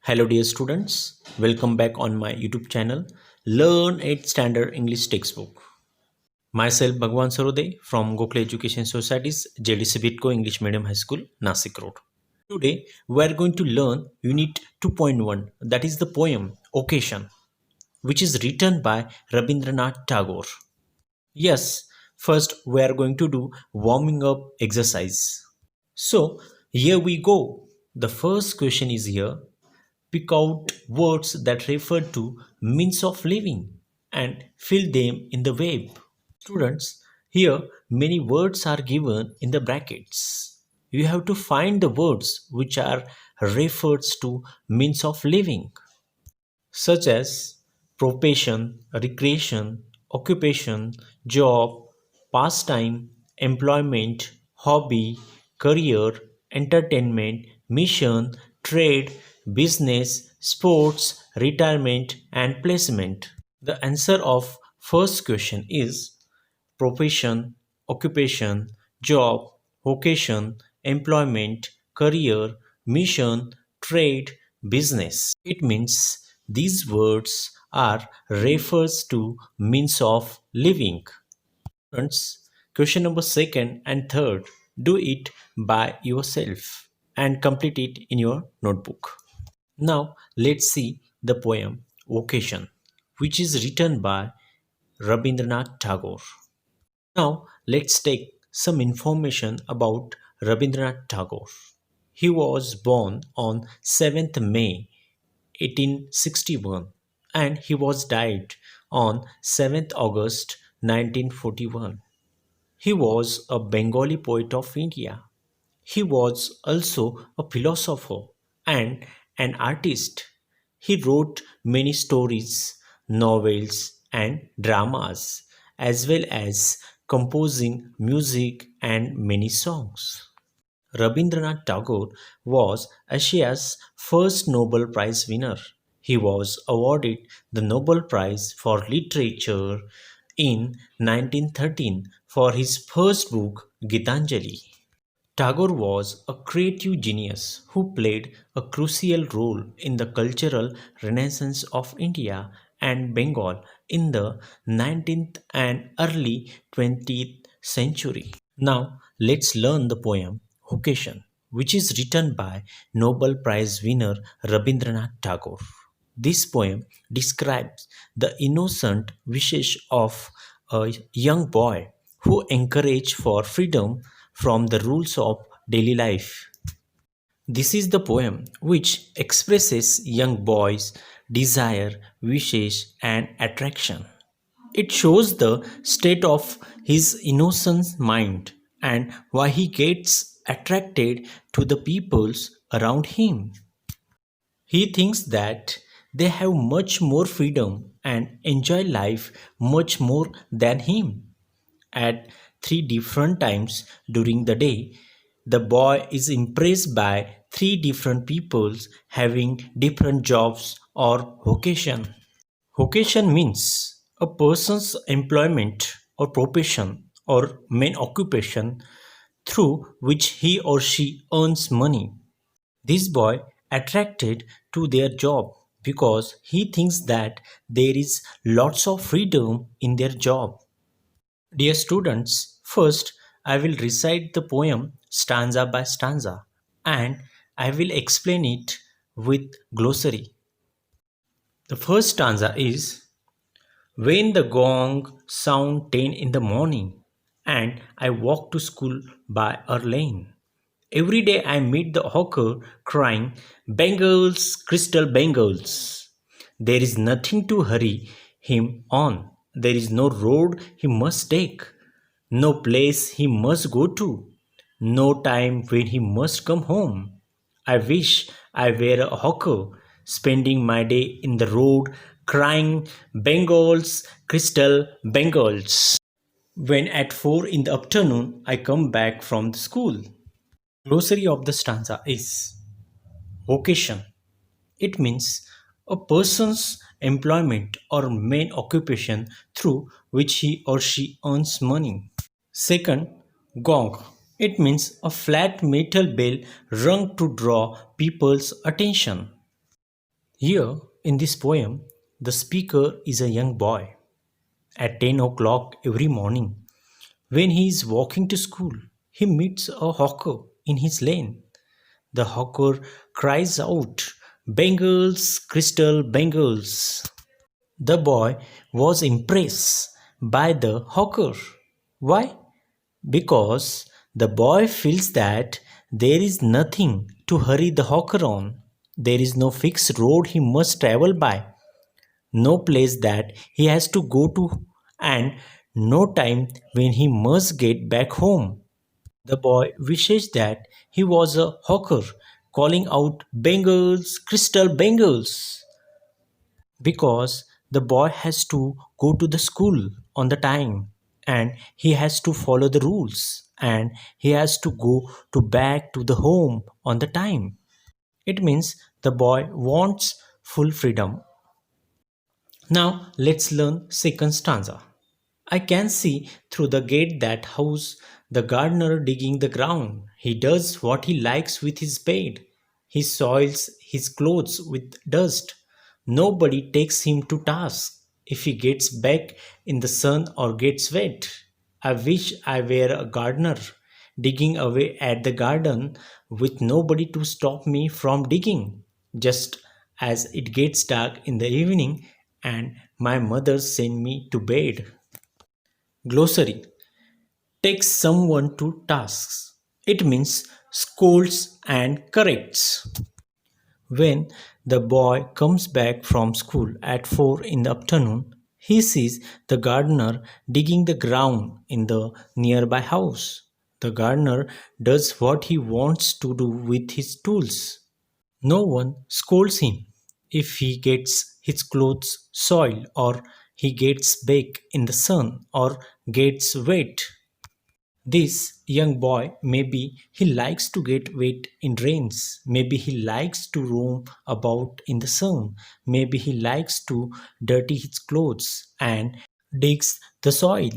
Hello dear students, welcome back on my YouTube channel Learn 8th Standard English Textbook. Myself Bhagwan Sarode from Gokhale Education Society's JDC Bitco English Medium High School, Nasik Road. Today we are going to learn Unit 2.1, that is the poem Occasion, which is written by Rabindranath Tagore. Yes, first we are going to do warming up exercise. So here we go. The first question is here. Pick out words that refer to means of living and fill them in the web. Students, here many words are given in the brackets. You have to find the words which are refers to means of living, such as profession, recreation, occupation, job, pastime, employment, hobby, career, entertainment, mission, trade, business, sports, retirement, and placement. The answer of first question is profession, occupation, job, vocation, employment, career, mission, trade, business. It means these words are refers to means of living. Students, question number second and third, do it by yourself and complete it in your notebook. Now let's see the poem Vocation, which is written by Rabindranath Tagore. Now, let's take some information about Rabindranath Tagore. He was born on 7th May 1861 and he was died on 7th August 1941. He was a Bengali poet of India. He was also a philosopher and an artist. He wrote many stories, novels, and dramas, as well as composing music and many songs. Rabindranath Tagore was Asia's first Nobel Prize winner. He was awarded the Nobel Prize for Literature in 1913 for his first book, Gitanjali. Tagore was a creative genius who played a crucial role in the cultural renaissance of India and Bengal in the 19th and early 20th century. Now, let's learn the poem Vocation, which is written by Nobel Prize winner Rabindranath Tagore. This poem describes the innocent wishes of a young boy who encouraged for freedom from the rules of daily life. This is the poem which expresses young boys' desire, wishes, and attraction. It shows the state of his innocent mind and why he gets attracted to the peoples around him. He thinks that they have much more freedom and enjoy life much more than him. At three different times during the day, the boy is impressed by three different peoples having different jobs or vocation. Vocation means a person's employment or profession or main occupation through which he or she earns money. This boy attracted to their job because he thinks that there is lots of freedom in their job. Dear students, first I will recite the poem stanza by stanza and I will explain it with glossary. The first stanza is when the gong sound 10 in the morning and I walk to school by our lane. Every day I meet the hawker crying, Bangles, crystal bangles. There is nothing to hurry him on. There is no road he must take, no place he must go to, no time when he must come home. I wish I were a hawker, spending my day in the road crying, Bangles, crystal bangles. When at 4 in the afternoon I come back from the school. Glossary of the stanza is vocation. It means a person's employment or main occupation through which he or she earns money. Second, gong. It means a flat metal bell rung to draw people's attention. Here, in this poem, the speaker is a young boy. At 10 o'clock every morning, when he is walking to school, he meets a hawker in his lane. The hawker cries out, "Bangles, crystal bangles." The boy was impressed by the hawker. Why? Because the boy feels that there is nothing to hurry the hawker on. There is no fixed road he must travel by, no place that he has to go to, and no time when he must get back home. The boy wishes that he was a hawker, calling out, "Bangles, crystal bangles," because the boy has to go to the school on the time, and he has to follow the rules, and he has to go to back to the home on the time. It means the boy wants full freedom. Now let's learn second stanza. I can see through the gate that house the gardener digging the ground. He does what he likes with his spade. He soils his clothes with dust. Nobody takes him to task if he gets back in the sun or gets wet. I wish I were a gardener, digging away at the garden with nobody to stop me from digging. Just as it gets dark in the evening and my mother send me to bed. Glossary: takes someone to tasks. It means scolds and corrects. When the boy comes back from school at 4 in the afternoon, he sees the gardener digging the ground in the nearby house. The gardener does what he wants to do with his tools. No one scolds him if he gets his clothes soiled or he gets baked in the sun or gets wet. This young boy, maybe he likes to get wet in rains, maybe he likes to roam about in the sun, maybe he likes to dirty his clothes and digs the soil.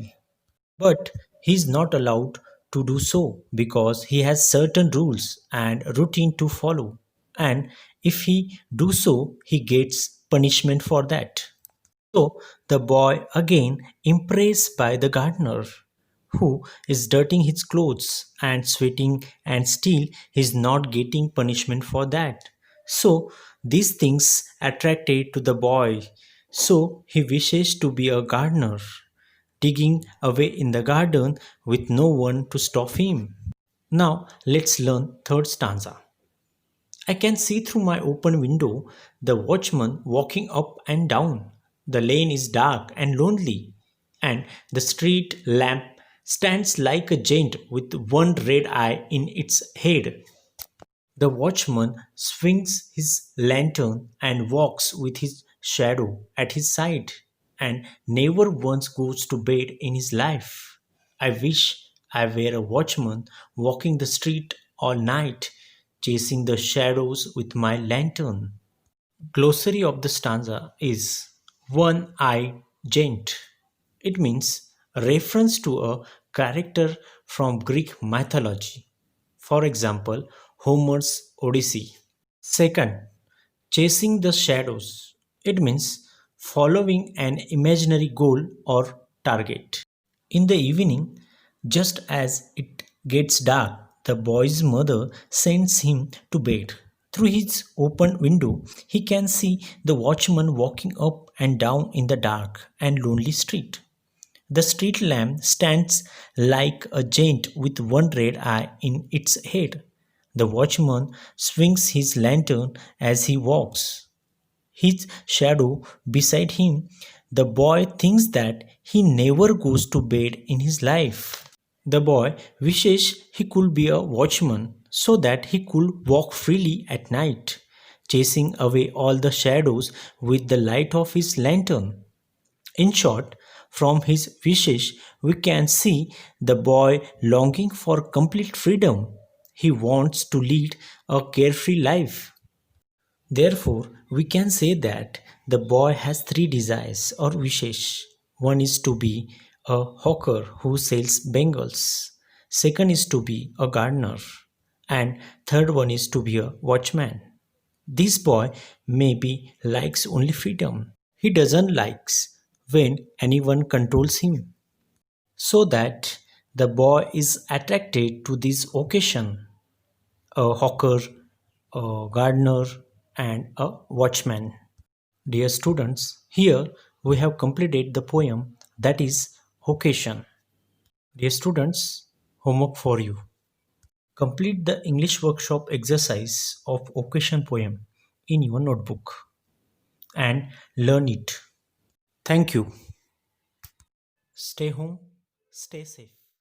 But he is not allowed to do so because he has certain rules and routine to follow. And if he do so, he gets punishment for that. So the boy again impressed by the gardener who is dirtying his clothes and sweating and still he's not getting punishment for that. So these things attracted to the boy. So he wishes to be a gardener, digging away in the garden with no one to stop him. Now let's learn third stanza. I can see through my open window the watchman walking up and down. The lane is dark and lonely, and the street lamp stands like a giant with one red eye in its head. The watchman swings his lantern and walks with his shadow at his side, and never once goes to bed in his life. I wish I were a watchman walking the street all night, chasing the shadows with my lantern. Glossary of the stanza is one-eyed giant. It means a reference to a character from Greek mythology. For example, Homer's Odyssey. Second, chasing the shadows. It means following an imaginary goal or target. In the evening, just as it gets dark, the boy's mother sends him to bed. Through his open window, he can see the watchman walking up and down in the dark and lonely street. The street lamp stands like a giant with one red eye in its head. The watchman swings his lantern as he walks, his shadow beside him. The boy thinks that he never goes to bed in his life. The boy wishes he could be a watchman so that he could walk freely at night, chasing away all the shadows with the light of his lantern. In short, from his wishes, we can see the boy longing for complete freedom. He wants to lead a carefree life. Therefore, we can say that the boy has three desires or wishes. One is to be a hawker who sells bangles. Second is to be a gardener. And third one is to be a watchman. This boy maybe likes only freedom. He doesn't likes when anyone controls him. So that the boy is attracted to this occasion, a hawker, a gardener, and a watchman. Dear students, here we have completed the poem that is occasion. Dear students, homework for you. Complete the English workshop exercise of occasion poem in your notebook and learn it. Thank you. Stay home, stay safe.